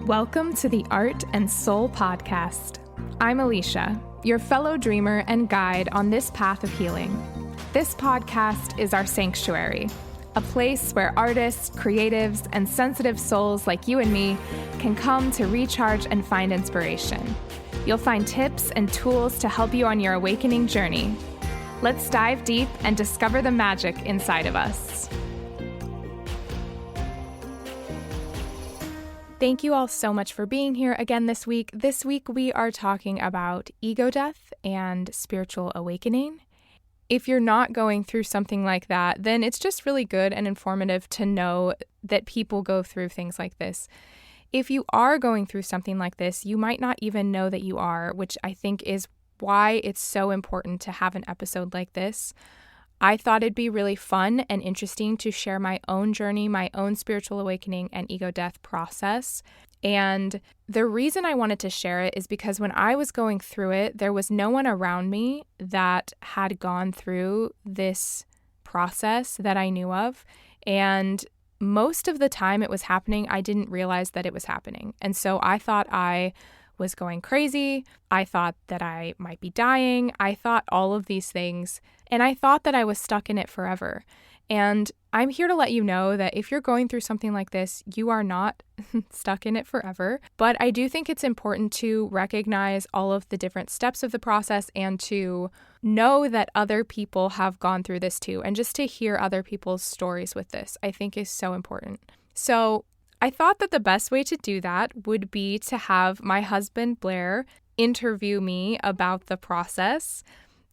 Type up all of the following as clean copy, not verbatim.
Welcome to the Art and Soul Podcast. I'm Alicia, your fellow dreamer and guide on this path of healing. This podcast is our sanctuary, a place where artists, creatives, and sensitive souls like you and me can come to recharge and find inspiration. You'll find tips and tools to help you on your awakening journey. Let's dive deep and discover the magic inside of us. Thank you all so much for being here again this week. This week we are talking about ego death and spiritual awakening. If you're not going through something like that, then it's just really good and informative to know that people go through things like this. If you are going through something like this, you might not even know that you are, which I think is why it's so important to have an episode like this. I thought it'd be really fun and interesting to share my own journey, my own spiritual awakening and ego death process. And the reason I wanted to share it is because when I was going through it, there was no one around me that had gone through this process that I knew of. And most of the time it was happening, I didn't realize that it was happening. And so I thought I was going crazy. I thought that I might be dying. I thought all of these things, and I thought that I was stuck in it forever. And I'm here to let you know that if you're going through something like this, you are not stuck in it forever. But I do think it's important to recognize all of the different steps of the process and to know that other people have gone through this too. And just to hear other people's stories with this, I think is so important. So I thought that the best way to do that would be to have my husband, Blair, interview me about the process.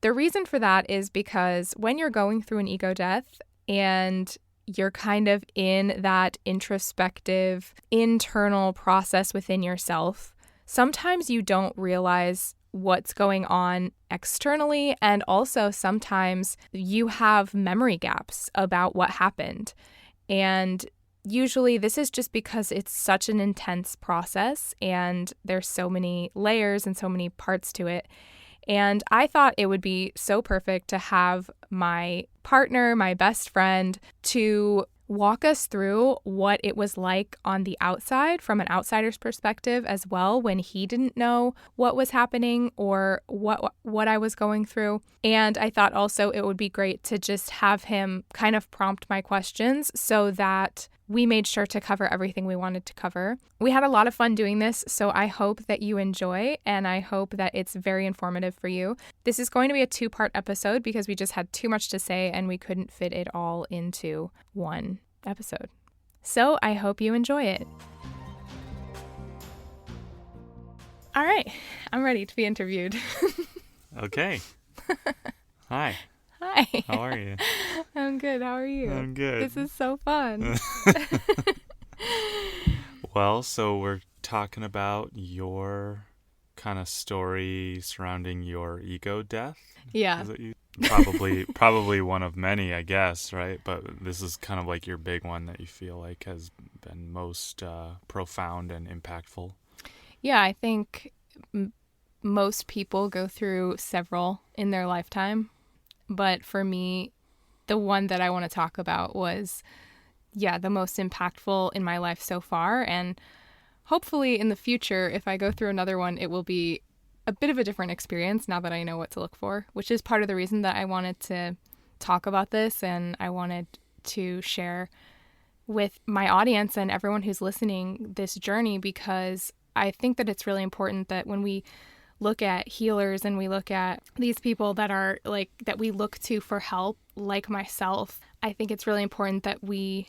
The reason for that is because when you're going through an ego death and you're kind of in that introspective, internal process within yourself, sometimes you don't realize what's going on externally, and also sometimes you have memory gaps about what happened. And usually this is just because it's such an intense process and there's so many layers and so many parts to it. And I thought it would be so perfect to have my partner, my best friend, to walk us through what it was like on the outside from an outsider's perspective as well, when he didn't know what was happening or what I was going through. And I thought also it would be great to just have him kind of prompt my questions so that we made sure to cover everything we wanted to cover. We had a lot of fun doing this, so I hope that you enjoy, and I hope that it's very informative for you. This is going to be a 2-part episode because we just had too much to say and we couldn't fit it all into one episode. So I hope you enjoy it. All right, I'm ready to be interviewed. Okay. Hi. Hi. How are you? I'm good. How are you? I'm good. This is so fun. Well, so we're talking about your kind of story surrounding your ego death. Yeah. Is it probably one of many, I guess, right? But this is kind of like your big one that you feel like has been most profound and impactful. Yeah, I think most people go through several in their lifetime. But for me, the one that I want to talk about was, the most impactful in my life so far. And hopefully in the future, if I go through another one, it will be a bit of a different experience now that I know what to look for, which is part of the reason that I wanted to talk about this. And I wanted to share with my audience and everyone who's listening this journey, because I think that it's really important that when we look at healers and we look at these people that are like that we look to for help, like myself, I think it's really important that we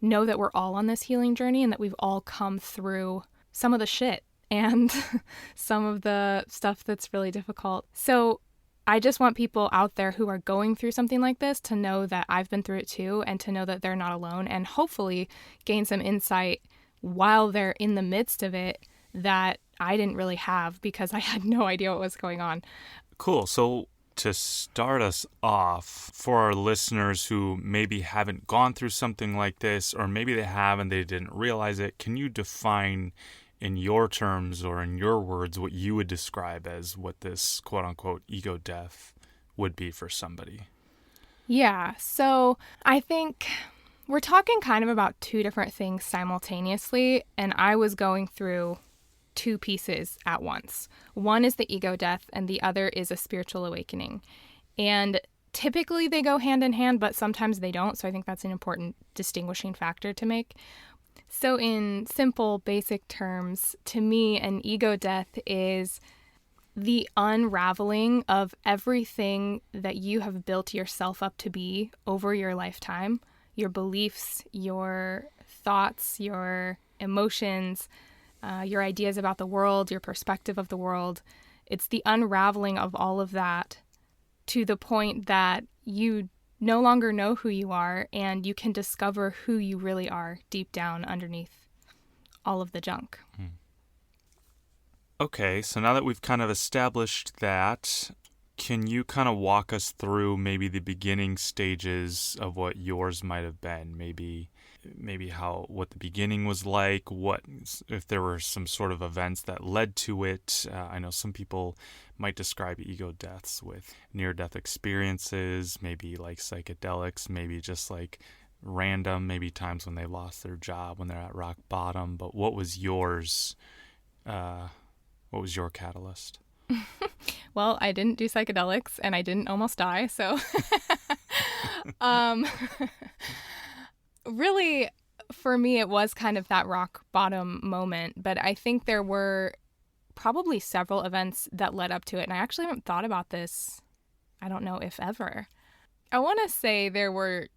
know that we're all on this healing journey and that we've all come through some of the shit and some of the stuff that's really difficult. So I just want people out there who are going through something like this to know that I've been through it too, and to know that they're not alone, and hopefully gain some insight while they're in the midst of it that I didn't really have because I had no idea what was going on. Cool. So to start us off, for our listeners who maybe haven't gone through something like this, or maybe they have and they didn't realize it, can you define in your terms or in your words what you would describe as what this quote unquote ego death would be for somebody? Yeah. So I think We're talking kind of about two different things simultaneously, and I was going through two pieces at once. One is the ego death, and the other is a spiritual awakening. And typically they go hand in hand, but sometimes they don't. So I think that's an important distinguishing factor to make. So in simple, basic terms, to me, an ego death is the unraveling of everything that you have built yourself up to be over your lifetime, your beliefs, your thoughts, your emotions, your ideas about the world, your perspective of the world. It's the unraveling of all of that to the point that you no longer know who you are and you can discover who you really are deep down underneath all of the junk. Okay, so now that we've kind of established that, can you kind of walk us through maybe the beginning stages of what yours might have been? Maybe what the beginning was like, what if there were some sort of events that led to it. I know some people might describe ego deaths with near-death experiences, maybe like psychedelics, maybe just like random, maybe times when they lost their job, when they're at rock bottom. But what was yours? What was your catalyst? Well, I didn't do psychedelics and I didn't almost die, so really, for me, it was kind of that rock bottom moment, but I think there were probably several events that led up to it, and I actually haven't thought about this, I don't know if ever. I want to say there were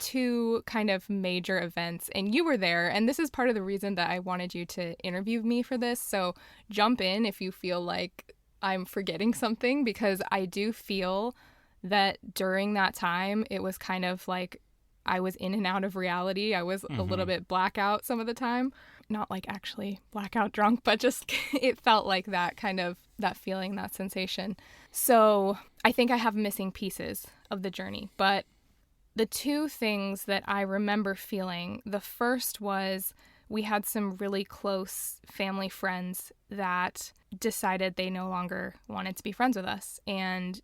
two kind of major events, and you were there, and this is part of the reason that I wanted you to interview me for this, so jump in if you feel like I'm forgetting something, because I do feel that during that time, it was kind of like I was in and out of reality. I was a little bit blackout some of the time. Not like actually blackout drunk, but just it felt like that kind of, that feeling, that sensation. So I think I have missing pieces of the journey. But the two things that I remember feeling, the first was we had some really close family friends that decided they no longer wanted to be friends with us. And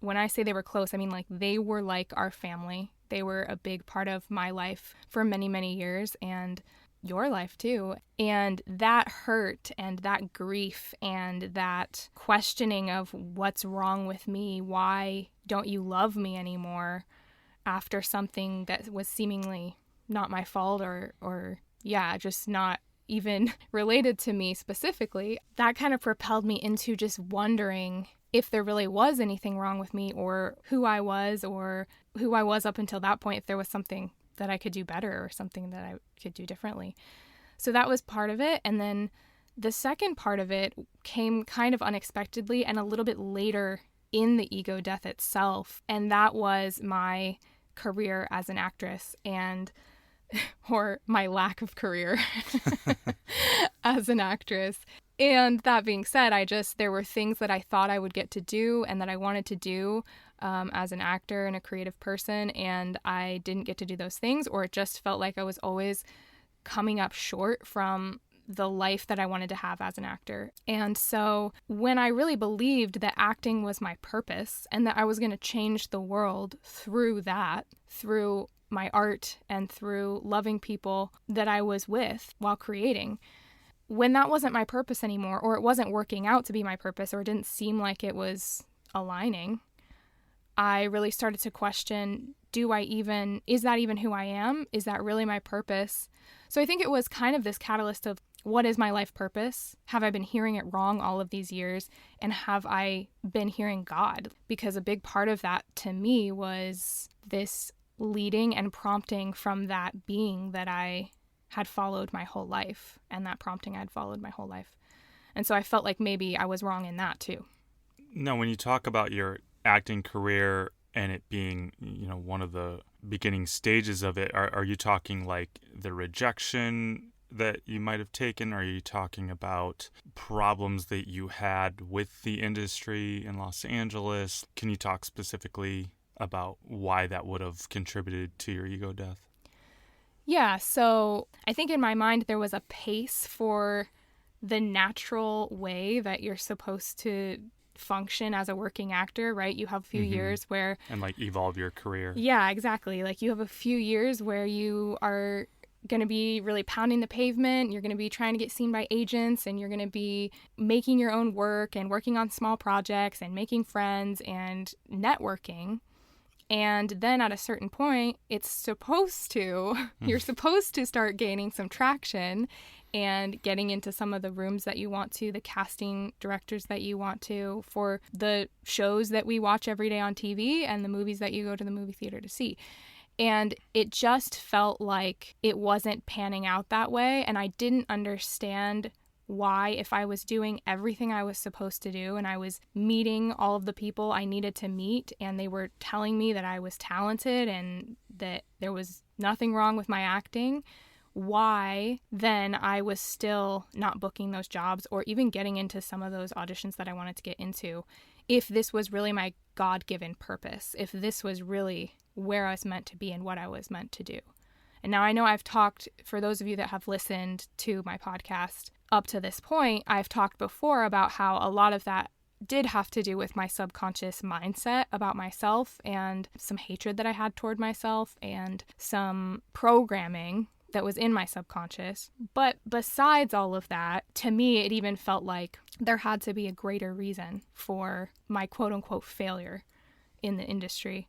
when I say they were close, I mean like they were like our family. They were a big part of my life for many, many years, and your life too. And that hurt and that grief and that questioning of what's wrong with me, why don't you love me anymore after something that was seemingly not my fault or just not even related to me specifically, that kind of propelled me into just wondering if there really was anything wrong with me or who I was up until that point, if there was something that I could do better or something that I could do differently. So that was part of it. And then the second part of it came kind of unexpectedly and a little bit later in the ego death itself. And that was my career as an actress or my lack of career as an actress. And that being said, there were things that I thought I would get to do and that I wanted to do as an actor and a creative person, and I didn't get to do those things, or it just felt like I was always coming up short from the life that I wanted to have as an actor. And so when I really believed that acting was my purpose and that I was going to change the world through that, through my art and through loving people that I was with while creating, when that wasn't my purpose anymore, or it wasn't working out to be my purpose, or it didn't seem like it was aligning, I really started to question, is that even who I am? Is that really my purpose? So I think it was kind of this catalyst of, what is my life purpose? Have I been hearing it wrong all of these years? And have I been hearing God? Because a big part of that to me was this leading and prompting from that being that I had followed my whole life, and that prompting I'd followed my whole life. And so I felt like maybe I was wrong in that too. Now, when you talk about your acting career and it being, one of the beginning stages of it, are you talking like the rejection that you might have taken? Are you talking about problems that you had with the industry in Los Angeles? Can you talk specifically about why that would have contributed to your ego death? Yeah, so I think in my mind there was a pace for the natural way that you're supposed to function as a working actor, right? You have a few years where... And like evolve your career. Yeah, exactly. Like you have a few years where you are going to be really pounding the pavement. You're going to be trying to get seen by agents, and you're going to be making your own work and working on small projects and making friends and networking. And then at a certain point, you're supposed to start gaining some traction and getting into some of the rooms that you want to, the casting directors that you want to, for the shows that we watch every day on TV and the movies that you go to the movie theater to see. And it just felt like it wasn't panning out that way. And I didn't understand why, if I was doing everything I was supposed to do and I was meeting all of the people I needed to meet, and they were telling me that I was talented and that there was nothing wrong with my acting, why then I was still not booking those jobs or even getting into some of those auditions that I wanted to get into, if this was really my God-given purpose, if this was really where I was meant to be and what I was meant to do. And now I know I've talked, for those of you that have listened to my podcast up to this point, I've talked before about how a lot of that did have to do with my subconscious mindset about myself and some hatred that I had toward myself and some programming that was in my subconscious. But besides all of that, to me, it even felt like there had to be a greater reason for my quote unquote failure in the industry.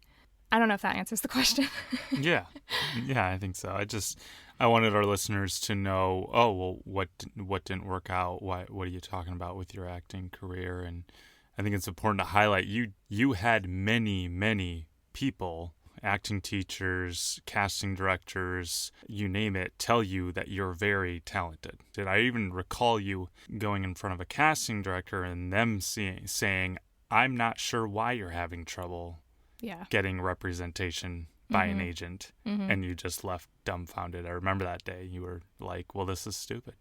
I don't know if that answers the question. Yeah, I think so. I wanted our listeners to know, oh, well, what didn't work out? What are you talking about with your acting career? And I think it's important to highlight you had many people, acting teachers, casting directors, you name it, tell you that you're very talented. Did I even recall you going in front of a casting director and them saying, I'm not sure why you're having trouble getting representation by an agent, and you just left dumbfounded. I remember that day. You were like, well, this is stupid.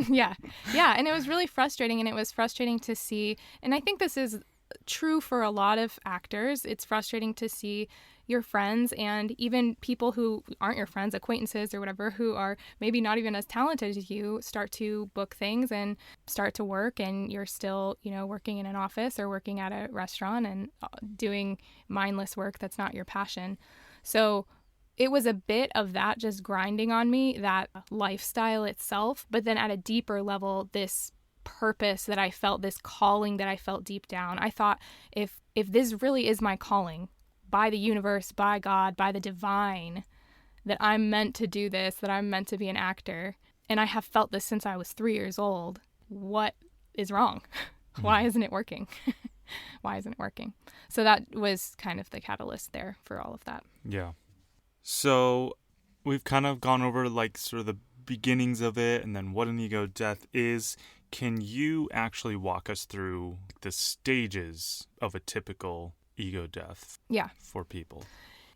Yeah, and it was really frustrating, and it was frustrating to see, and I think this is true for a lot of actors. It's frustrating to see your friends and even people who aren't your friends, acquaintances or whatever, who are maybe not even as talented as you, start to book things and start to work, and you're still, working in an office or working at a restaurant and doing mindless work that's not your passion. So it was a bit of that just grinding on me, that lifestyle itself, but then at a deeper level, this purpose that I felt, this calling that I felt deep down. I thought, if this really is my calling, by the universe, by God, by the divine, that I'm meant to do this, that I'm meant to be an actor, and I have felt this since I was 3 years old, what is wrong? Why isn't it working? Why isn't it working? So that was kind of the catalyst there for all of that. Yeah. So we've kind of gone over like sort of the beginnings of it and then what an ego death is. Can you actually walk us through the stages of a typical ego death for people?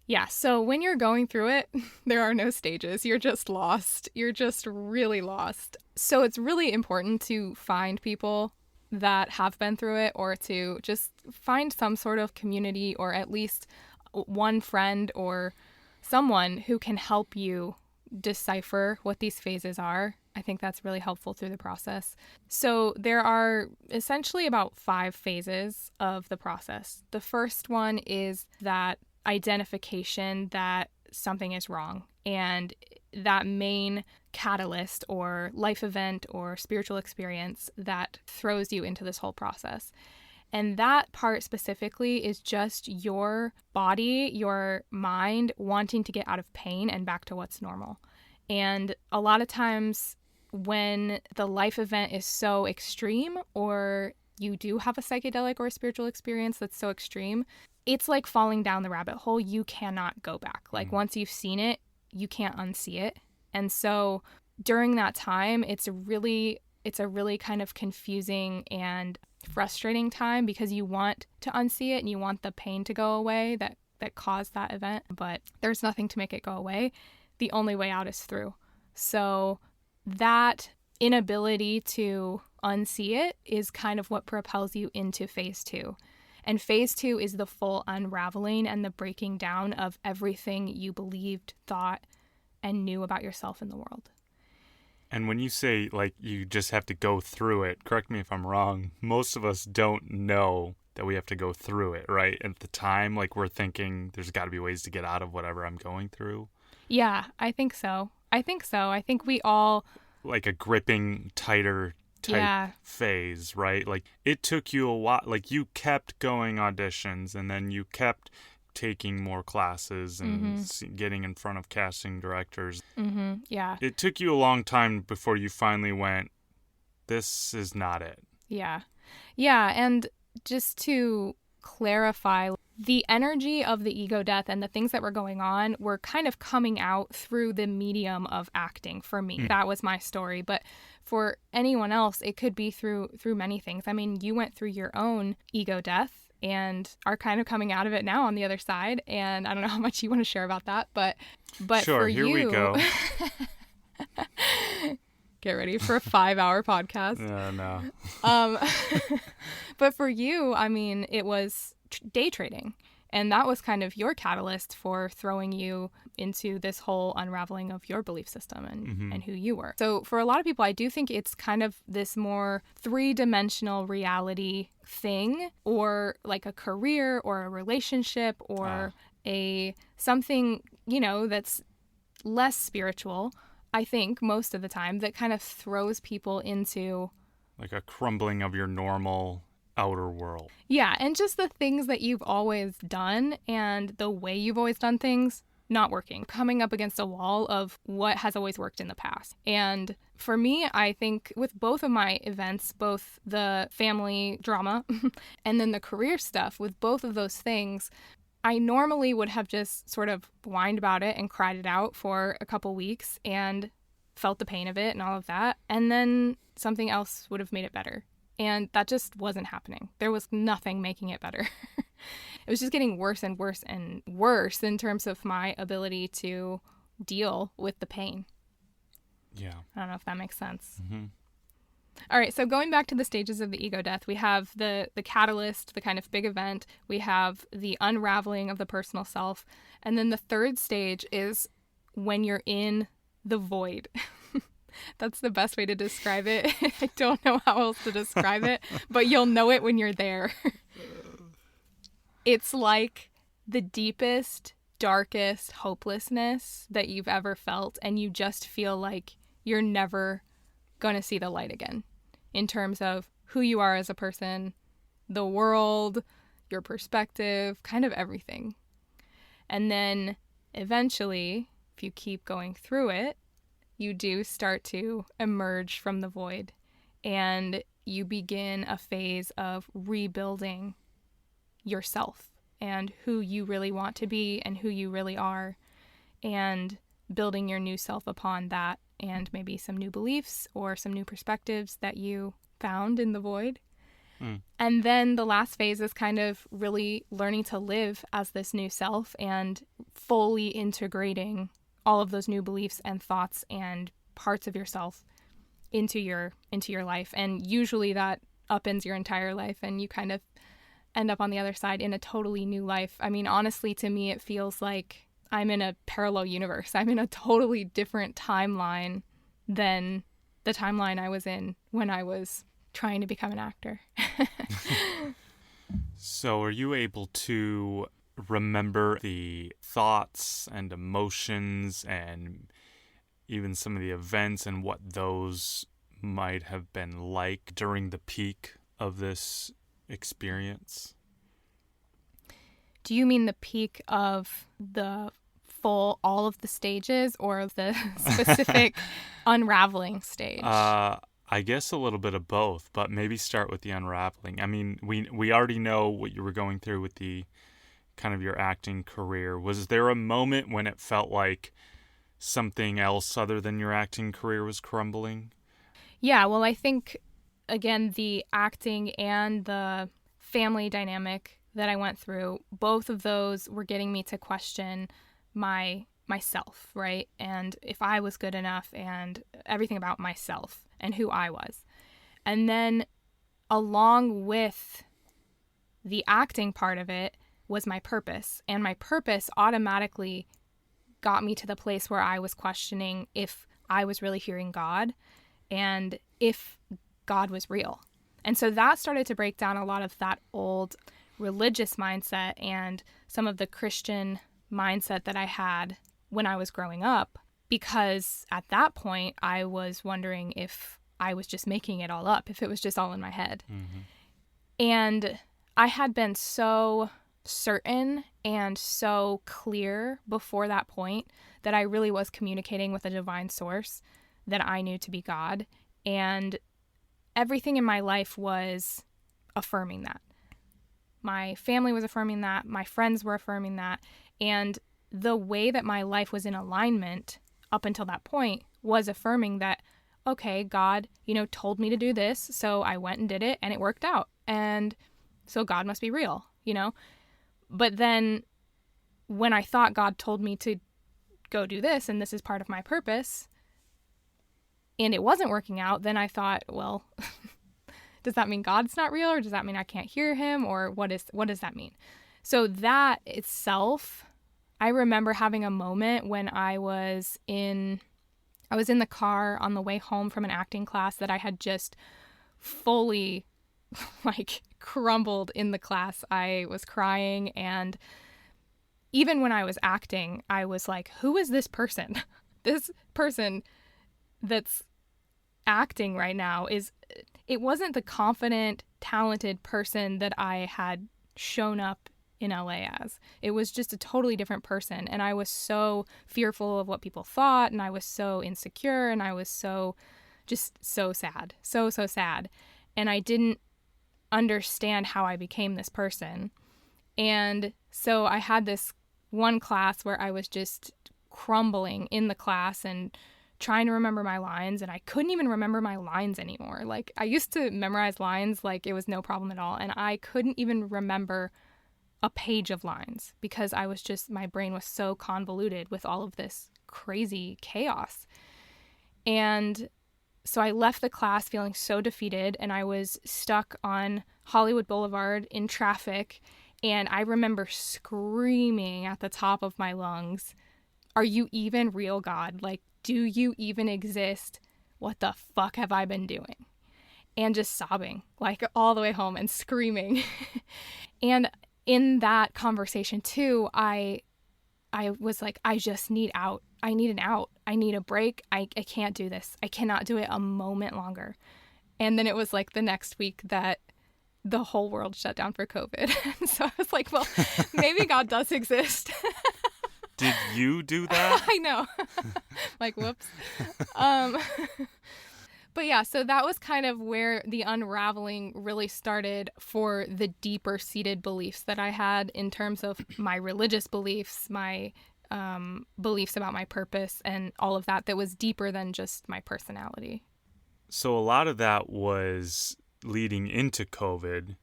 Yeah, so when you're going through it, there are no stages. You're just lost. You're just really lost. So it's really important to find people that have been through it, or to just find some sort of community, or at least one friend or someone who can help you decipher what these phases are. I think that's really helpful through the process. So there are essentially about 5 phases of the process. The first one is that identification that something is wrong, and that main catalyst or life event or spiritual experience that throws you into this whole process. And that part specifically is just your body, your mind wanting to get out of pain and back to what's normal. And a lot of times when the life event is so extreme, or you do have a psychedelic or a spiritual experience that's so extreme, it's like falling down the rabbit hole. You cannot go back. Like once you've seen it, you can't unsee it. And so during that time, it's a really kind of confusing and frustrating time, because you want to unsee it and you want the pain to go away that caused that event, but there's nothing to make it go away. The only way out is through. So that inability to unsee it is kind of what propels you into phase 2. And phase 2 is the full unraveling and the breaking down of everything you believed, thought, and knew about yourself in the world. And when you say, like, you just have to go through it, correct me if I'm wrong, most of us don't know that we have to go through it, right? At the time, like, we're thinking there's got to be ways to get out of whatever I'm going through. Yeah, I think so. I think we all, Like a gripping tighter type yeah. phase, right? Like, it took you a while. Like, you kept going auditions, and then you kept taking more classes and getting in front of casting directors. Yeah. It took you a long time before you finally went, this is not it. Yeah. Yeah. And just to clarify, the energy of the ego death and the things that were going on were kind of coming out through the medium of acting for me. That was my story. But for anyone else, it could be through many things. I mean, you went through your own ego death and are kind of coming out of it now on the other side. And I don't know how much you want to share about that, but sure, for here you, we go. Get ready for a 5-hour podcast. No. But for you, I mean, it was day trading. And that was kind of your catalyst for throwing you into this whole unraveling of your belief system and who you were. So for a lot of people, I do think it's kind of this more 3-dimensional reality thing, or like a career or a relationship or a something, that's less spiritual, I think, most of the time, that kind of throws people into like a crumbling of your normal outer world. Yeah, and just the things that you've always done and the way you've always done things not working, coming up against a wall of what has always worked in the past. And for me, I think with both of my events, both the family drama and then the career stuff, with both of those things, I normally would have just sort of whined about it and cried it out for a couple weeks and felt the pain of it and all of that. And then something else would have made it better. And that just wasn't happening. There was nothing making it better. It was just getting worse and worse and worse in terms of my ability to deal with the pain. Yeah. I don't know if that makes sense. All right, so going back to the stages of the ego death, we have the catalyst, the kind of big event. We have the unraveling of the personal self. And then the third stage is when you're in the void. That's the best way to describe it. I don't know how else to describe it, but you'll know it when you're there. It's like the deepest, darkest hopelessness that you've ever felt, and you just feel like you're never going to see the light again in terms of who you are as a person, the world, your perspective, kind of everything. And then eventually, if you keep going through it, you do start to emerge from the void and you begin a phase of rebuilding yourself and who you really want to be and who you really are, and building your new self upon that, and maybe some new beliefs or some new perspectives that you found in the void. And then the last phase is kind of really learning to live as this new self and fully integrating all of those new beliefs and thoughts and parts of yourself into your life. And usually that upends your entire life and you kind of end up on the other side in a totally new life. I mean, honestly, to me, it feels like I'm in a parallel universe. I'm in a totally different timeline than the timeline I was in when I was trying to become an actor. So are you able to remember the thoughts and emotions and even some of the events and what those might have been like during the peak of this experience? Do you mean the peak of the full, all of the stages, or the specific unraveling stage? I guess a little bit of both, but maybe start with the unraveling. I mean, we already know what you were going through with the kind of your acting career. Was there a moment when it felt like something else other than your acting career was crumbling? Yeah, well, I think, again, the acting and the family dynamic that I went through, both of those were getting me to question myself, right? And if I was good enough and everything about myself and who I was. And then along with the acting part of it was my purpose. And my purpose automatically got me to the place where I was questioning if I was really hearing God and if God was real. And so that started to break down a lot of that old religious mindset and some of the Christian mindset that I had when I was growing up, because at that point I was wondering if I was just making it all up, if it was just all in my head. Mm-hmm. And I had been so certain and so clear before that point that I really was communicating with a divine source that I knew to be God. And everything in my life was affirming that. My family was affirming that. My friends were affirming that. And the way that my life was in alignment up until that point was affirming that, okay, God, told me to do this. So I went and did it and it worked out. And so God must be real, But then when I thought God told me to go do this and this is part of my purpose, and it wasn't working out, then I thought, well, does that mean God's not real, or does that mean I can't hear him, or what does that mean? So that itself, I remember having a moment when I was in the car on the way home from an acting class that I had just fully crumbled in the class. I was crying, and even when I was acting, I was like, who is this person? This person that's acting right now it wasn't the confident, talented person that I had shown up in LA as. It was just a totally different person. And I was so fearful of what people thought, and I was so insecure, and I was so sad. So sad. And I didn't understand how I became this person. And so I had this one class where I was just crumbling in the class and trying to remember my lines, and I couldn't even remember my lines anymore. Like, I used to memorize lines like it was no problem at all, and I couldn't even remember a page of lines because my brain was so convoluted with all of this crazy chaos. And so I left the class feeling so defeated, and I was stuck on Hollywood Boulevard in traffic, and I remember screaming at the top of my lungs, "Are you even real, God? Like, do you even exist? What the fuck have I been doing?" And just sobbing, like, all the way home and screaming. And in that conversation too, I was like, I just need out. I need an out. I need a break. I can't do this. I cannot do it a moment longer. And then it was like the next week that the whole world shut down for COVID. So I was like, well, maybe God does exist. Did you do that? I know. Like, whoops. But yeah, so that was kind of where the unraveling really started for the deeper seated beliefs that I had in terms of my religious beliefs, my beliefs about my purpose, and all of that was deeper than just my personality. So a lot of that was leading into COVID,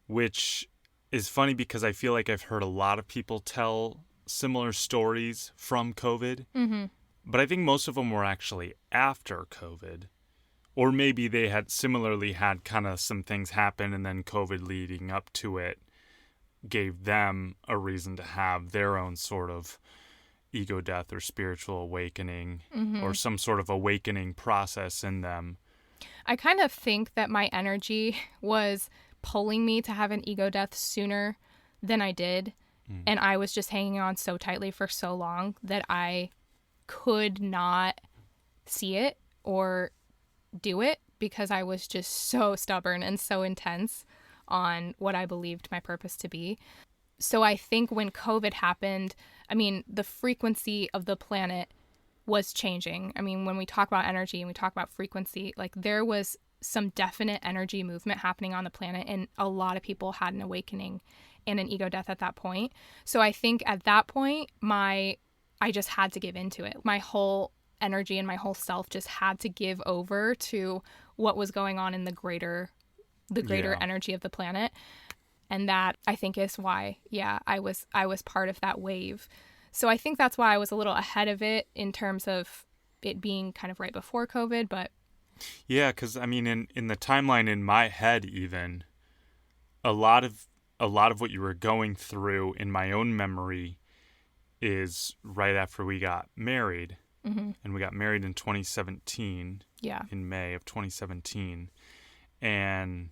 which is funny because I feel like I've heard a lot of people tell similar stories from COVID, Mm-hmm. but I think most of them were actually after COVID. Or maybe they had similarly had kind of some things happen, and then COVID leading up to it gave them a reason to have their own sort of ego death or spiritual awakening, Mm-hmm. or some sort of awakening process in them. I kind of think that my energy was pulling me to have an ego death sooner than I did. And I was just hanging on so tightly for so long that I could not see it or do it because I was just so stubborn and so intense on what I believed my purpose to be. So I think when COVID happened, the frequency of the planet was changing. When we talk about energy and we talk about frequency, like, there was some definite energy movement happening on the planet, and a lot of people had an awakening and an ego death at that point. So I think at that point, I just had to give into it. My whole energy and my whole self just had to give over to what was going on in the greater energy of the planet. And that, I think, is why, I was part of that wave. So I think that's why I was a little ahead of it in terms of it being kind of right before COVID. But yeah, because in the timeline in my head, even a lot of what you were going through in my own memory is right after we got married. Mm-hmm. And we got married in 2017. Yeah. In May of 2017. And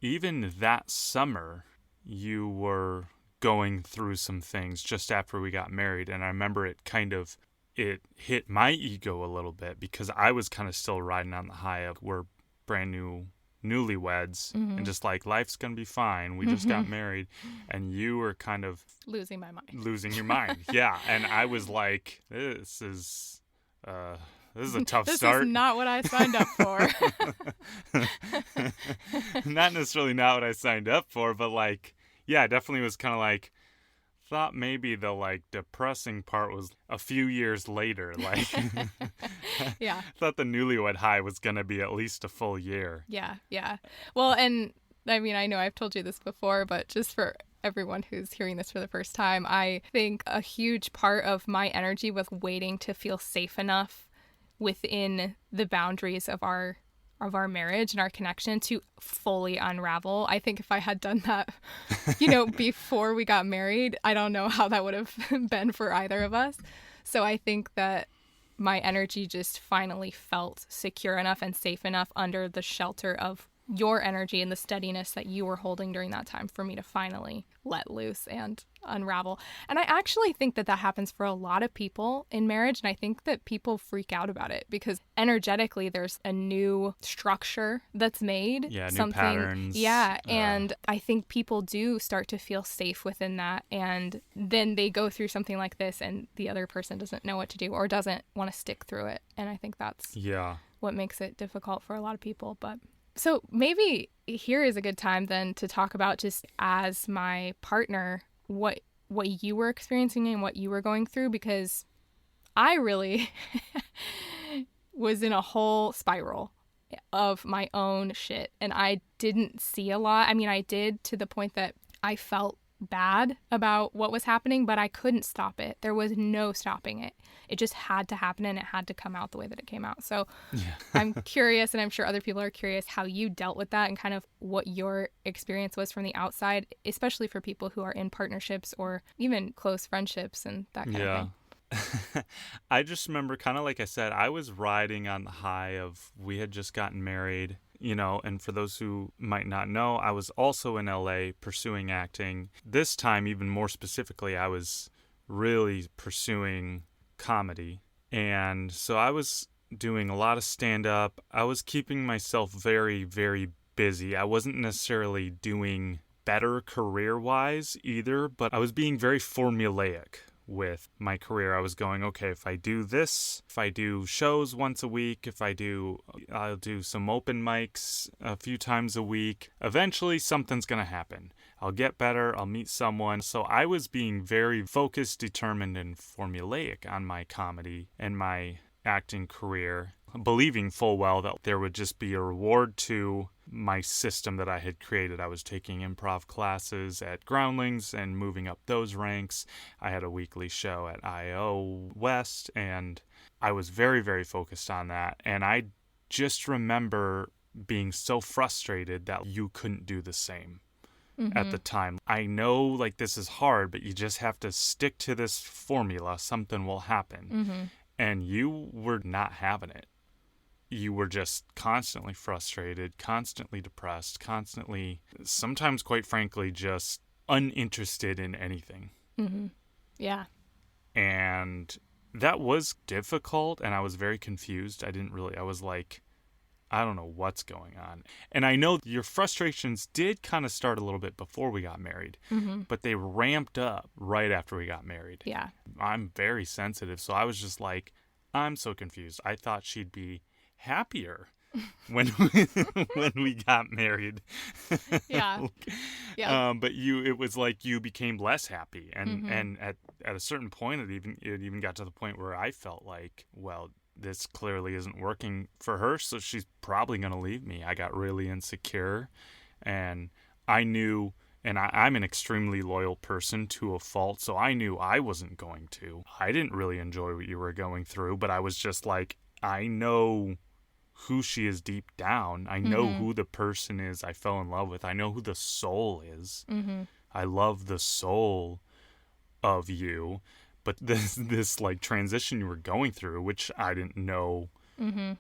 even that summer, you were going through some things just after we got married. And I remember it hit my ego a little bit because I was kind of still riding on the high of we're brand new newlyweds Mm-hmm. and just like life's gonna be fine. We just got married, and you were kind of Losing my mind. losing your mind. Yeah, and I was like, this is a tough This start. is not what I signed up for. Not necessarily not what I signed up for, but like, yeah, I definitely was kind of like, thought maybe the like depressing part was a few years later. Like, Yeah. thought the newlywed high was going to be at least a full year. Yeah. Yeah. Well, and I mean, I know I've told you this before, but just for everyone who's hearing this for the first time, I think a huge part of my energy was waiting to feel safe enough within the boundaries of our marriage and our connection to fully unravel. I think if I had done that, before we got married, I don't know how that would have been for either of us. So I think that my energy just finally felt secure enough and safe enough under the shelter of your energy and the steadiness that you were holding during that time for me to finally let loose and unravel. And I actually think that happens for a lot of people in marriage. And I think that people freak out about it because energetically there's a new structure that's made. Yeah, new patterns. Yeah. And I think people do start to feel safe within that. And then they go through something like this and the other person doesn't know what to do or doesn't want to stick through it. And I think that's what makes it difficult for a lot of people. But so maybe here is a good time then to talk about, just as my partner, what you were experiencing and what you were going through, because I really was in a whole spiral of my own shit and I didn't see a lot. I mean, I did, to the point that I felt bad about what was happening, but I couldn't stop it. There was no stopping it. It just had to happen and it had to come out the way that it came out. So I'm curious, and I'm sure other people are curious, how you dealt with that and kind of what your experience was from the outside, especially for people who are in partnerships or even close friendships and that kind of thing. I just remember, kind of like I said, I was riding on the high of we had just gotten married. And for those who might not know, I was also in LA pursuing acting. This time, even more specifically, I was really pursuing comedy. And so I was doing a lot of stand-up. I was keeping myself very, very busy. I wasn't necessarily doing better career-wise either, but I was being very formulaic with my career. I was going, okay, if I do this, if I do shows once a week, I'll do some open mics a few times a week, eventually something's going to happen. I'll get better, I'll meet someone. So I was being very focused, determined, and formulaic on my comedy and my acting career, believing full well that there would just be a reward to my system that I had created. I was taking improv classes at Groundlings and moving up those ranks. I had a weekly show at IO West, and I was very, very focused on that. And I just remember being so frustrated that you couldn't do the same at the time. I know, like, this is hard, but you just have to stick to this formula. Something will happen. And you were not having it. You were just constantly frustrated, constantly depressed, constantly, sometimes quite frankly, just uninterested in anything. Yeah. And that was difficult, and I was very confused. I was like, I don't know what's going on. And I know your frustrations did kind of start a little bit before we got married, but they ramped up right after we got married. Yeah. I'm very sensitive, so I was just like, I'm so confused. I thought she'd be happier when we got married. Yeah. But it was like you became less happy, and at a certain point it even got to the point where I felt like, well, this clearly isn't working for her, so she's probably going to leave me. I got really insecure, and I knew, and I'm an extremely loyal person to a fault, so I knew I wasn't going to. I didn't really enjoy what you were going through, but I was just like, I know who she is deep down. I know who the person is I fell in love with. I know who the soul is. I love the soul of you, But this like transition you were going through, which I didn't know. Mm-hmm.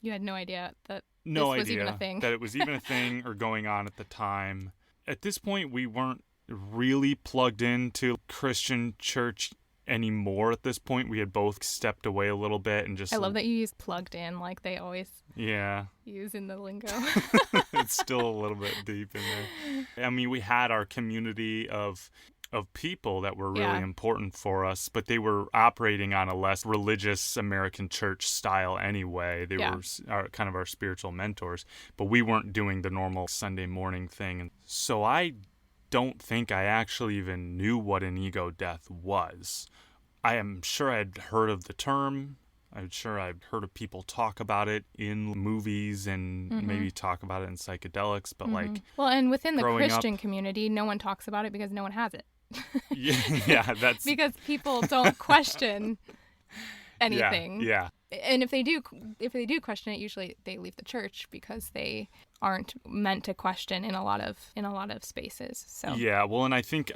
You had no idea that No this was even a idea thing. that it was even a thing or going on at the time. At this point, we weren't really plugged into Christian church anymore. At this point, we had both stepped away a little bit and just... I love that you use plugged in like they always use in the lingo. It's still a little bit deep in there. I mean, we had our community of people that were really important for us, but they were operating on a less religious American church style anyway. They were kind of our spiritual mentors, but we weren't doing the normal Sunday morning thing. And so I don't think I actually even knew what an ego death was. I am sure I'd heard of the term. I'm sure I've heard of people talk about it in movies and maybe talk about it in psychedelics, but like... Well, and within the Christian community, no one talks about it because no one has it. yeah, that's... Because people don't question anything. Yeah. And if they do question it, usually they leave the church because they aren't meant to question in a lot of spaces. So yeah, well, and I think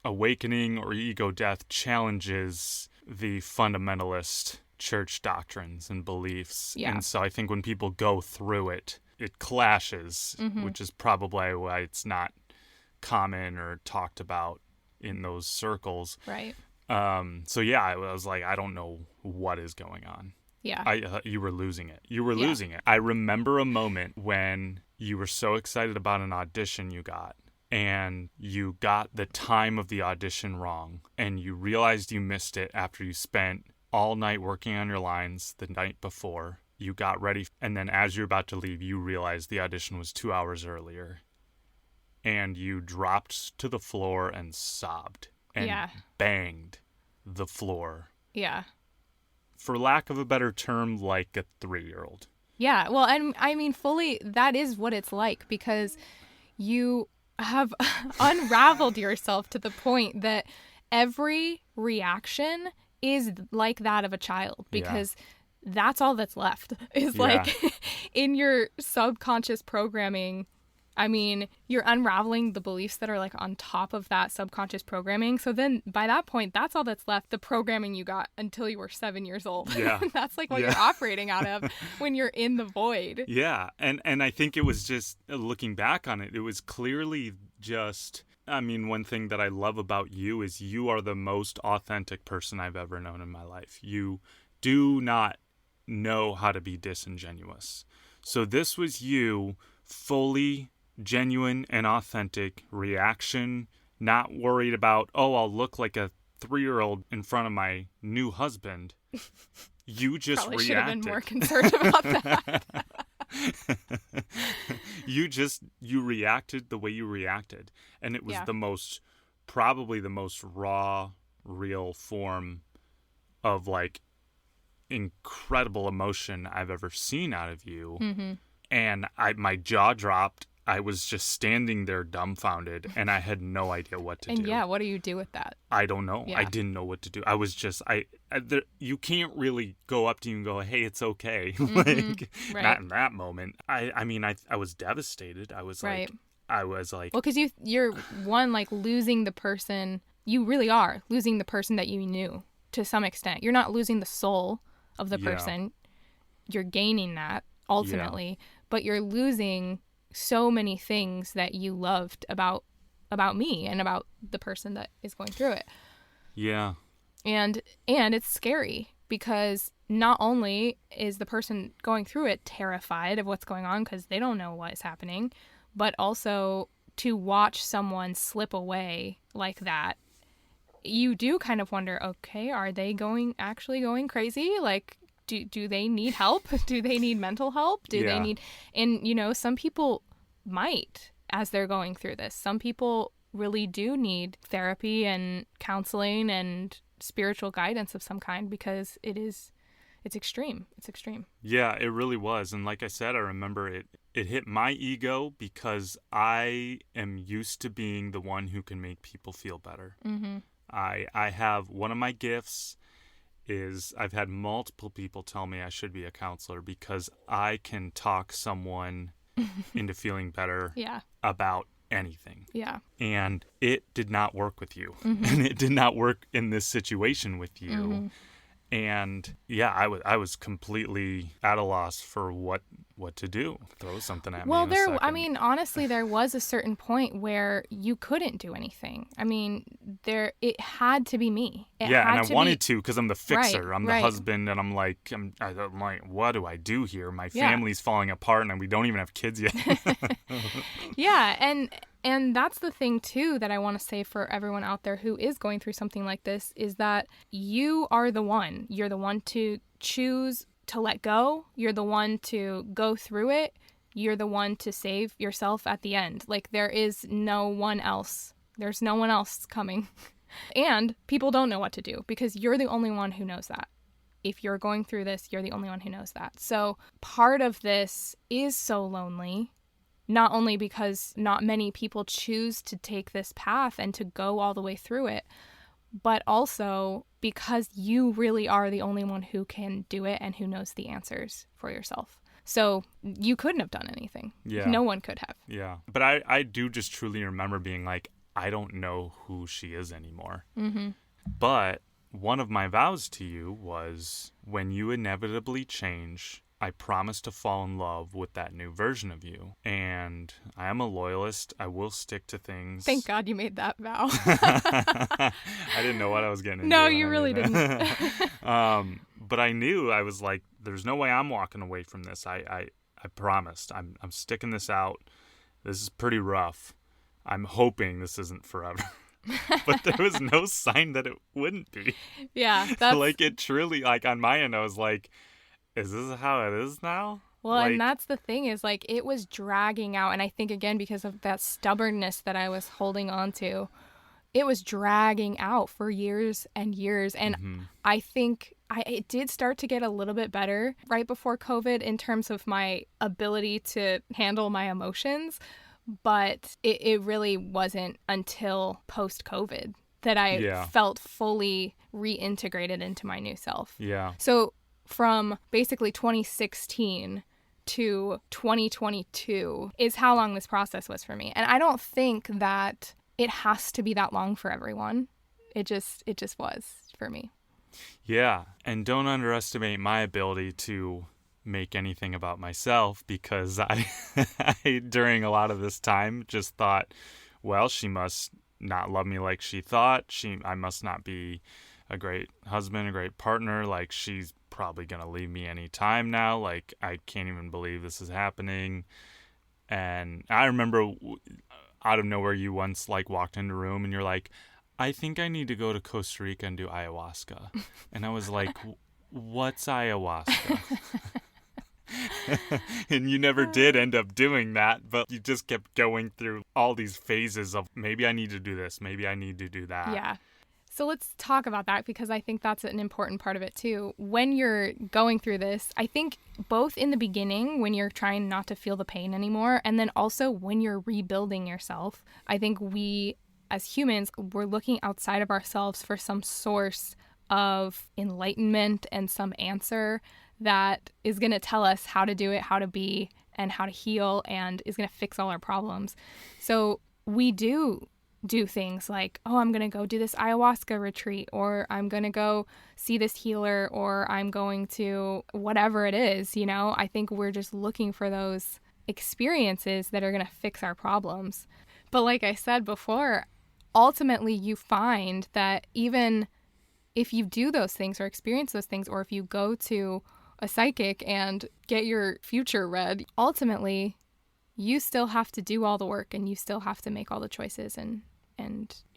awakening or ego death challenges the fundamentalist church doctrines and beliefs. Yeah. And so I think when people go through it, it clashes, which is probably why it's not common or talked about in those circles. Right. So yeah, I was like, I don't know what is going on. Yeah. You were losing it. Losing it. I remember a moment when you were so excited about an audition you got, and you got the time of the audition wrong, and you realized you missed it after you spent all night working on your lines the night before. You got ready, and then as you're about to leave, you realized the audition was 2 hours earlier. And you dropped to the floor and sobbed and banged the floor. Yeah. For lack of a better term, like a 3-year-old. Yeah. Well, and I mean, fully, that is what it's like because you have unraveled yourself to the point that every reaction is like that of a child because that's all that's left is like in your subconscious programming. I mean, you're unraveling the beliefs that are like on top of that subconscious programming. So then by that point, that's all that's left, the programming you got until you were 7 years old. Yeah. That's like what you're operating out of when you're in the void. Yeah. And I think it was just looking back on it, it was clearly just, I mean, one thing that I love about you is you are the most authentic person I've ever known in my life. You do not know how to be disingenuous. So this was you fully genuine and authentic reaction, not worried about, oh, I'll look like a 3-year-old in front of my new husband. You just Probably reacted. Should have been more concerned about that. You reacted the way you reacted, and it was probably the most raw, real form of like incredible emotion I've ever seen out of you. Mm-hmm. And my jaw dropped. I was just standing there dumbfounded, and I had no idea what to do. And yeah, what do you do with that? I don't know. Yeah. I didn't know what to do. I was just, you can't really go up to you and go, hey, it's okay. Mm-hmm. Right. Not in that moment. I mean, I was devastated. I was like, well, because you're one, like losing the person, you really are losing the person that you knew to some extent. You're not losing the soul of the person. You're gaining that ultimately, but you're losing so many things that you loved about me and about the person that is going through it. Yeah. And it's scary because not only is the person going through it terrified of what's going on because they don't know what is happening, but also to watch someone slip away like that, you do kind of wonder, okay, are they actually going crazy? Like, do they need help? Do they need mental help? Do they need, and you know, some people might as they're going through this. Some people really do need therapy and counseling and spiritual guidance of some kind because it's extreme. It's extreme. Yeah, it really was. And like I said, I remember it hit my ego because I am used to being the one who can make people feel better. Mm-hmm. I have one of my gifts is I've had multiple people tell me I should be a counselor because I can talk someone into feeling better about anything. Yeah. And it did not work with you. Mm-hmm. And it did not work in this situation with you. Mm-hmm. And yeah, I was completely at a loss for what to do. Throw something at me in a second. Honestly, there was a certain point where you couldn't do anything. It had to be me. And I wanted to, because I'm the fixer. Right, I'm the husband, and I'm like, what do I do here? My family's falling apart, and we don't even have kids yet. Yeah, and that's the thing, too, that I want to say for everyone out there who is going through something like this, is that you are the one. You're the one to choose to let go. You're the one to go through it. You're the one to save yourself at the end. Like, there is no one else. There's no one else coming. And people don't know what to do because you're the only one who knows that. If you're going through this, you're the only one who knows that. So part of this is so lonely. Not only because not many people choose to take this path and to go all the way through it, but also because you really are the only one who can do it and who knows the answers for yourself. So you couldn't have done anything. Yeah. No one could have. Yeah. But I do just truly remember being like, I don't know who she is anymore. Mm-hmm. But one of my vows to you was, when you inevitably change, I promise to fall in love with that new version of you. And I am a loyalist. I will stick to things. Thank God you made that vow. I didn't know what I was getting into. No, you really didn't. But I knew, I was like, there's no way I'm walking away from this. I promised. I'm sticking this out. This is pretty rough. I'm hoping this isn't forever. But there was no sign that it wouldn't be. Yeah. That's... like, it truly, like, on my end, I was like, is this how it is now? Well, and that's the thing, is like, it was dragging out. And I think, again, because of that stubbornness that I was holding on to, it was dragging out for years and years. And I think it did start to get a little bit better right before COVID in terms of my ability to handle my emotions. But it really wasn't until post-COVID that I felt fully reintegrated into my new self. Yeah. So from basically 2016 to 2022 is how long this process was for me. And I don't think that it has to be that long for everyone. It just was for me. Yeah. And don't underestimate my ability to make anything about myself, because I during a lot of this time just thought, well, she must not love me like she thought. I must not be a great husband, a great partner. Like, she's probably going to leave me any time now. Like, I can't even believe this is happening. And I remember out of nowhere, you once like walked into a room and you're like, I think I need to go to Costa Rica and do ayahuasca. And I was like, what's ayahuasca? And you never did end up doing that, but you just kept going through all these phases of, maybe I need to do this, maybe I need to do that. Yeah. So let's talk about that, because I think that's an important part of it too. When you're going through this, I think both in the beginning, when you're trying not to feel the pain anymore, and then also when you're rebuilding yourself, I think we as humans, we're looking outside of ourselves for some source of enlightenment and some answer that is going to tell us how to do it, how to be, and how to heal, and is going to fix all our problems. So we do things like, oh, I'm going to go do this ayahuasca retreat, or I'm going to go see this healer, or I'm going to whatever it is, you know. I think we're just looking for those experiences that are going to fix our problems. But like I said before, ultimately you find that even if you do those things or experience those things, or if you go to a psychic and get your future read, ultimately you still have to do all the work, and you still have to make all the choices, and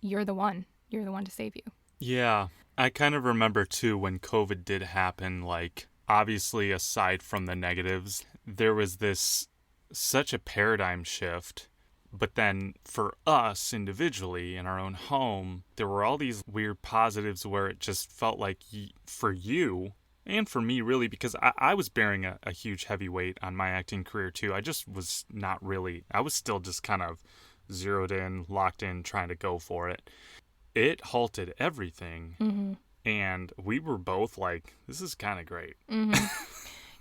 you're the one to save you. Yeah. I kind of remember too, when COVID did happen, like, obviously aside from the negatives, there was such a paradigm shift. But then for us individually in our own home, there were all these weird positives where it just felt like for you, and for me really, because I was bearing a huge heavy weight on my acting career too. I just was not really, I was still just kind of zeroed in, locked in, trying to go for it. It halted everything. Mm-hmm. And we were both like, this is kind of great. Mm-hmm.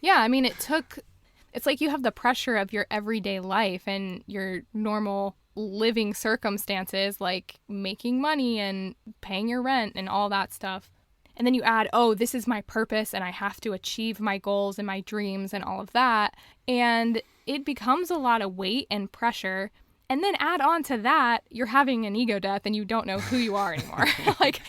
Yeah, I mean, it took It's like you have the pressure of your everyday life and your normal living circumstances, like making money and paying your rent and all that stuff. And then you add, oh, this is my purpose and I have to achieve my goals and my dreams and all of that. And it becomes a lot of weight and pressure. And then add on to that, you're having an ego death and you don't know who you are anymore.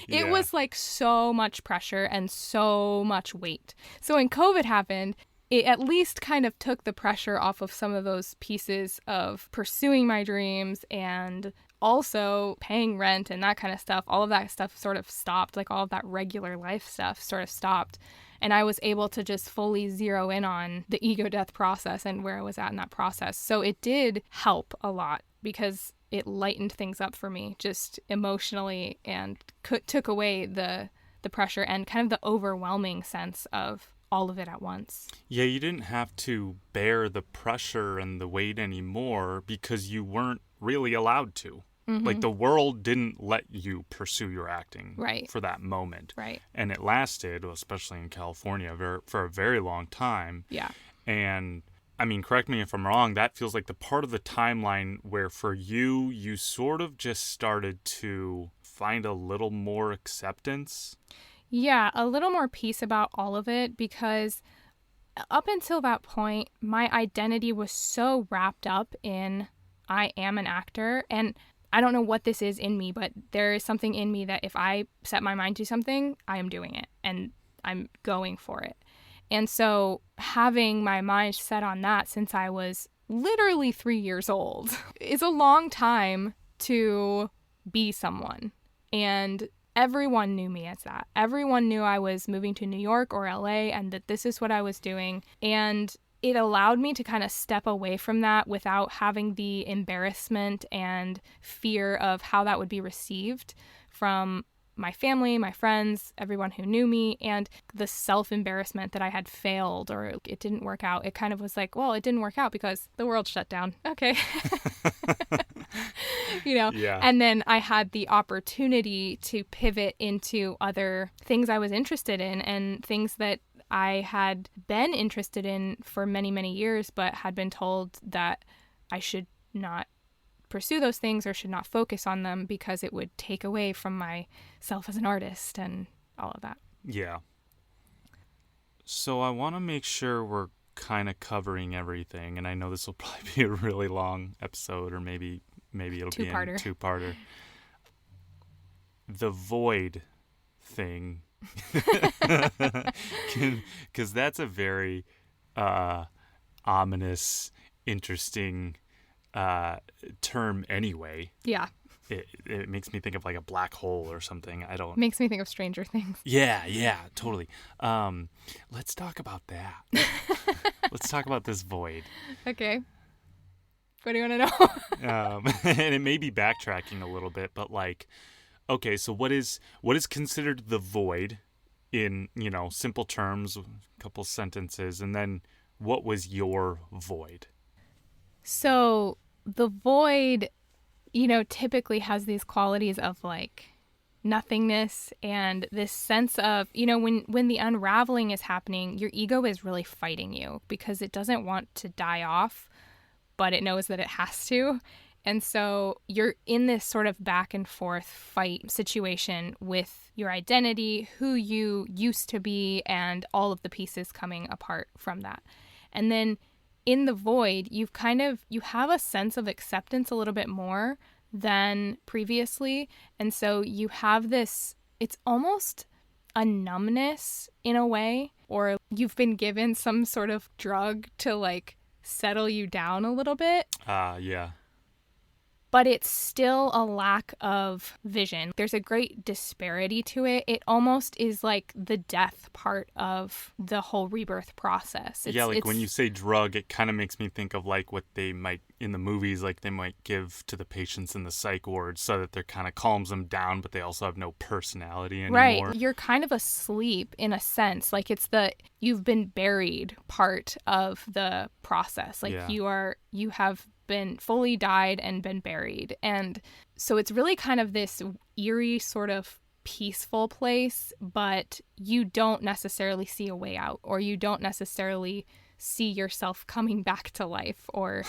It was like so much pressure and so much weight. So when COVID happened, it at least kind of took the pressure off of some of those pieces of pursuing my dreams and also paying rent and that kind of stuff. All of that stuff sort of stopped, like all of that regular life stuff sort of stopped. And I was able to just fully zero in on the ego death process and where I was at in that process. So it did help a lot because it lightened things up for me just emotionally and took away the pressure and kind of the overwhelming sense of all of it at once. Yeah, you didn't have to bear the pressure and the weight anymore because you weren't really allowed to. Mm-hmm. Like the world didn't let you pursue your acting for that moment. Right. And it lasted, especially in California, for a very long time. Yeah. And I mean, correct me if I'm wrong, that feels like the part of the timeline where for you sort of just started to find a little more acceptance. Yeah, a little more peace about all of it because up until that point, my identity was so wrapped up in I am an actor. And I don't know what this is in me, but there is something in me that if I set my mind to something, I am doing it and I'm going for it. And so having my mind set on that since I was literally 3 years old is a long time to be someone. And everyone knew me as that. Everyone knew I was moving to New York or LA and that this is what I was doing. And it allowed me to kind of step away from that without having the embarrassment and fear of how that would be received from my family, my friends, everyone who knew me, and the self-embarrassment that I had failed or it didn't work out. It kind of was like, well, it didn't work out because the world shut down. Okay. Yeah. And then I had the opportunity to pivot into other things I was interested in and things that I had been interested in for many, many years, but had been told that I should not pursue those things or should not focus on them because it would take away from myself as an artist and all of that. Yeah. So I want to make sure we're kind of covering everything, and I know this will probably be a really long episode, or maybe it'll be a two-parter. The void thing, because that's a very ominous, interesting term anyway. Yeah. It makes me think of like a black hole or something. Makes me think of Stranger Things. Yeah, totally. Let's talk about that. Let's talk about this void. Okay. What do you want to know? And it may be backtracking a little bit, but like, okay, so what is considered the void in, simple terms, a couple sentences, and then what was your void? So the void, typically has these qualities of like nothingness and this sense of, when the unraveling is happening, your ego is really fighting you because it doesn't want to die off, but it knows that it has to. And so you're in this sort of back and forth fight situation with your identity, who you used to be, and all of the pieces coming apart from that. And then in the void, you have a sense of acceptance a little bit more than previously. And so you have this, it's almost a numbness in a way, or you've been given some sort of drug to like settle you down a little bit. Yeah. But it's still a lack of vision. There's a great disparity to it. It almost is like the death part of the whole rebirth process. When you say drug, it kind of makes me think of like what they might, in the movies, like they might give to the patients in the psych ward so that they're kind of calms them down, but they also have no personality anymore. Right. You're kind of asleep in a sense. Like it's you've been buried part of the process. Like you have been fully died and been buried. And so it's really kind of this eerie sort of peaceful place, but you don't necessarily see a way out, or you don't necessarily see yourself coming back to life or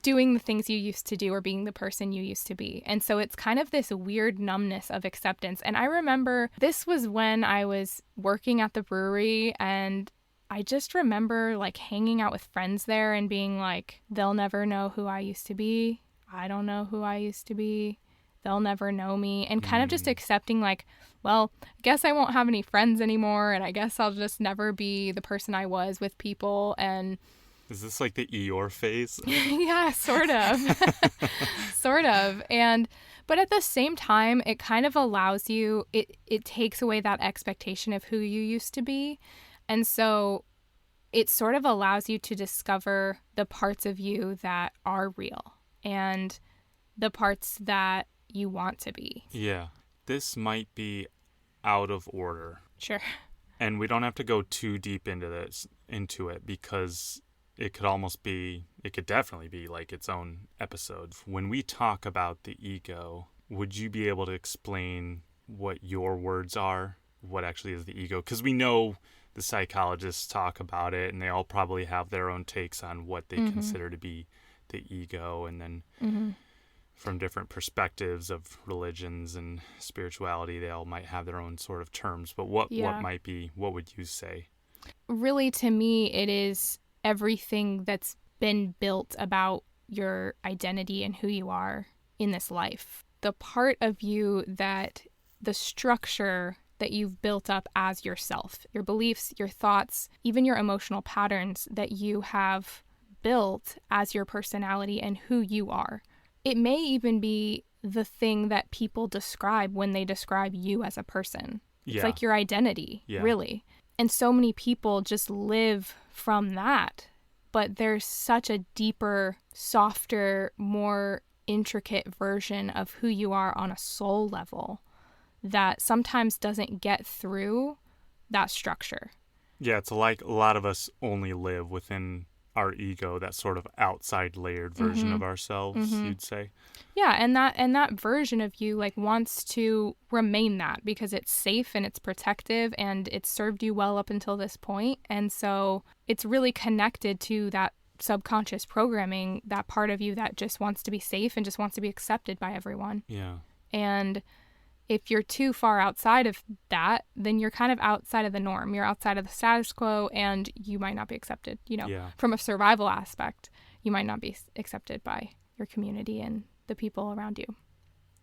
doing the things you used to do or being the person you used to be. And so it's kind of this weird numbness of acceptance. And I remember this was when I was working at the brewery, and I just remember like hanging out with friends there and being like, they'll never know who I used to be. I don't know who I used to be. They'll never know me. And kind of just accepting like, well, I guess I won't have any friends anymore, and I guess I'll just never be the person I was with people. And is this like the Eeyore phase? yeah, sort of. Sort of. But at the same time, it kind of allows you, it takes away that expectation of who you used to be. And so it sort of allows you to discover the parts of you that are real and the parts that you want to be. Yeah. This might be out of order. Sure. And we don't have to go too deep into it because it could definitely be like its own episode. When we talk about the ego, would you be able to explain what your words are? What actually is the ego? Because we know the psychologists talk about it, and they all probably have their own takes on what they consider to be the ego. And then from different perspectives of religions and spirituality, they all might have their own sort of terms. But what would you say? Really, to me, it is everything that's been built about your identity and who you are in this life. The part of you that the structure that you've built up as yourself, your beliefs, your thoughts, even your emotional patterns that you have built as your personality and who you are. It may even be the thing that people describe when they describe you as a person. It's like your identity, really. And so many people just live from that. But there's such a deeper, softer, more intricate version of who you are on a soul level that sometimes doesn't get through that structure. Yeah, it's like a lot of us only live within our ego, that sort of outside layered version of ourselves, you'd say. Yeah, and that version of you like wants to remain that because it's safe and it's protective and it's served you well up until this point. And so it's really connected to that subconscious programming, that part of you that just wants to be safe and just wants to be accepted by everyone. Yeah. And if you're too far outside of that, then you're kind of outside of the norm. You're outside of the status quo, and you might not be accepted. From a survival aspect, you might not be accepted by your community and the people around you.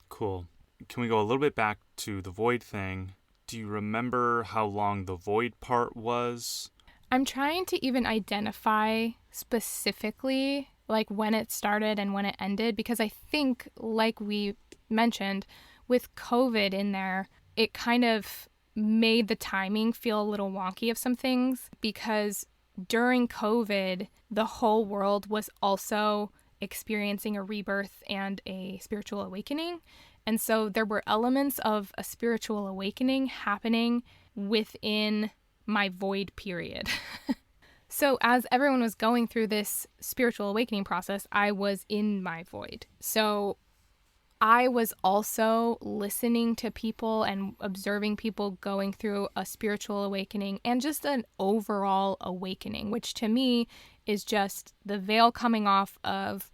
Cool. Can we go a little bit back to the void thing? Do you remember how long the void part was? I'm trying to even identify specifically like when it started and when it ended, because I think, like we mentioned, with COVID in there, it kind of made the timing feel a little wonky of some things, because during COVID, the whole world was also experiencing a rebirth and a spiritual awakening. And so there were elements of a spiritual awakening happening within my void period. So as everyone was going through this spiritual awakening process, I was in my void. So I was also listening to people and observing people going through a spiritual awakening and just an overall awakening, which to me is just the veil coming off of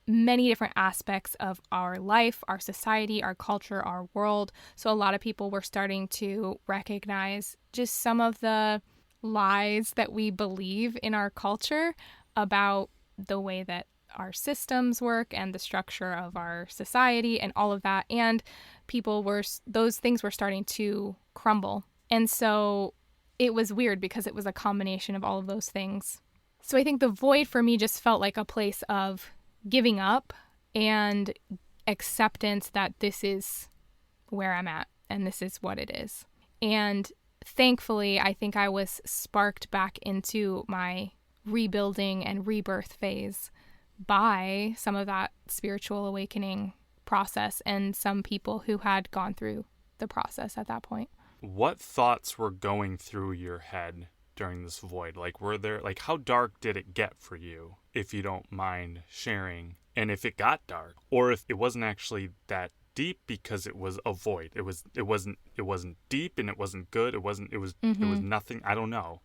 many different aspects of our life, our society, our culture, our world. So a lot of people were starting to recognize just some of the lies that we believe in our culture about the way that our systems work and the structure of our society and all of that. And those things were starting to crumble. And so it was weird because it was a combination of all of those things. So I think the void for me just felt like a place of giving up and acceptance that this is where I'm at and this is what it is. And thankfully, I think I was sparked back into my rebuilding and rebirth phase by some of that spiritual awakening process and some people who had gone through the process at that point. What thoughts were going through your head during this void? How dark did it get for you, if you don't mind sharing? And if it got dark, or if it wasn't actually that deep because it was a void. It wasn't deep and it wasn't good. It was nothing. I don't know.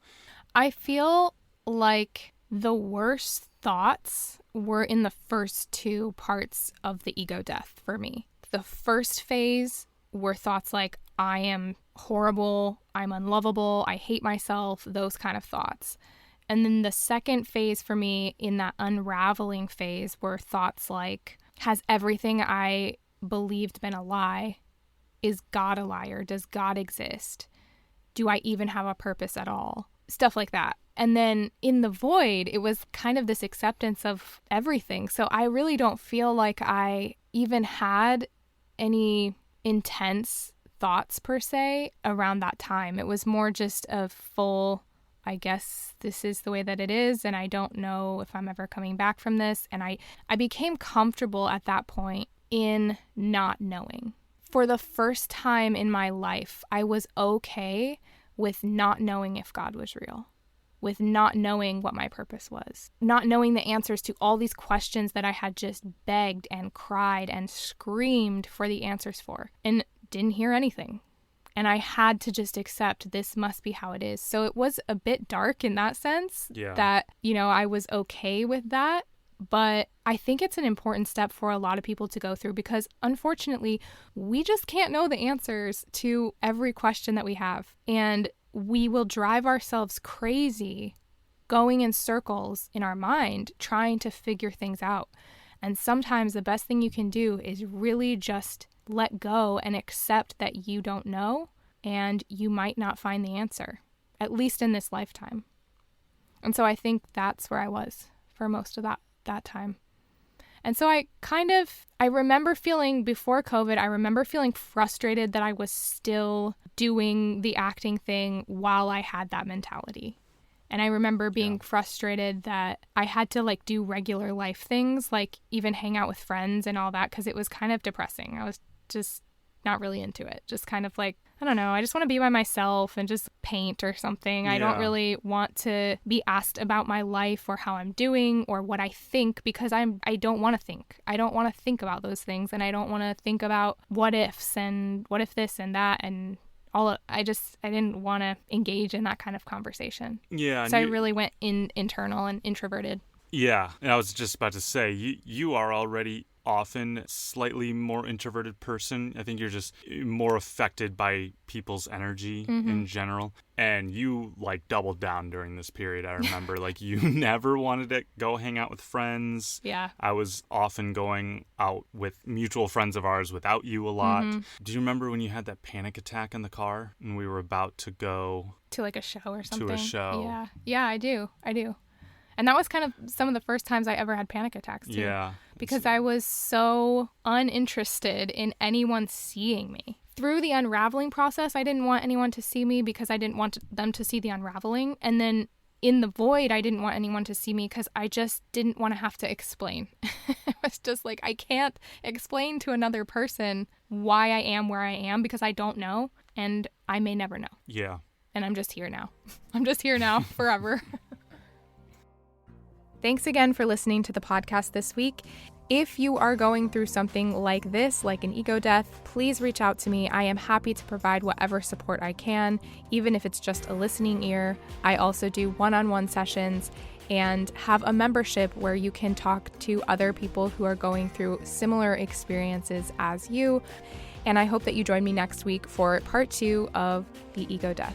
I feel like the worst thoughts were in the first two parts of the ego death for me. The first phase were thoughts like, I am horrible, I'm unlovable, I hate myself, those kind of thoughts. And then the second phase for me in that unraveling phase were thoughts like, has everything I believed been a lie? Is God a liar? Does God exist? Do I even have a purpose at all? Stuff like that. And then in the void, it was kind of this acceptance of everything. So I really don't feel like I even had any intense thoughts per se around that time. It was more just a full, I guess this is the way that it is, and I don't know if I'm ever coming back from this. And I became comfortable at that point in not knowing. For the first time in my life, I was okay with not knowing if God was real, with not knowing what my purpose was, not knowing the answers to all these questions that I had just begged and cried and screamed for the answers for, and didn't hear anything. And I had to just accept this must be how it is. So it was a bit dark in that sense, that, I was okay with that. But I think it's an important step for a lot of people to go through because, unfortunately, we just can't know the answers to every question that we have. And we will drive ourselves crazy going in circles in our mind trying to figure things out. And sometimes the best thing you can do is really just let go and accept that you don't know and you might not find the answer, at least in this lifetime. And so I think that's where I was for most of that time. And so I remember feeling before COVID, I remember feeling frustrated that I was still doing the acting thing while I had that mentality. And I remember being frustrated that I had to do regular life things, like even hang out with friends and all that, because it was kind of depressing. I was just not really into it. Just kind of I don't know, I just want to be by myself and just paint or something. Yeah. I don't really want to be asked about my life or how I'm doing or what I think because I don't want to think. I don't want to think about those things, and I don't want to think about what ifs and what if this and that and I didn't want to engage in that kind of conversation. Yeah. So I really went internal and introverted. Yeah. And I was just about to say, you are already often slightly more introverted person. I think you're just more affected by people's energy in general. And you doubled down during this period. I remember you never wanted to go hang out with friends. Yeah. I was often going out with mutual friends of ours without you a lot. Do you remember when you had that panic attack in the car and we were about to go to a show or something? To a show. Yeah. Yeah, I do. And that was kind of some of the first times I ever had panic attacks, too. Yeah. Because I was so uninterested in anyone seeing me. Through the unraveling process, I didn't want anyone to see me because I didn't want them to see the unraveling. And then in the void, I didn't want anyone to see me because I just didn't want to have to explain. It was just I can't explain to another person why I am where I am because I don't know. And I may never know. Yeah. And I'm just here now. I'm just here now forever. Thanks again for listening to the podcast this week. If you are going through something like this, like an ego death, please reach out to me. I am happy to provide whatever support I can, even if it's just a listening ear. I also do one-on-one sessions and have a membership where you can talk to other people who are going through similar experiences as you. And I hope that you join me next week for part 2 of the ego death.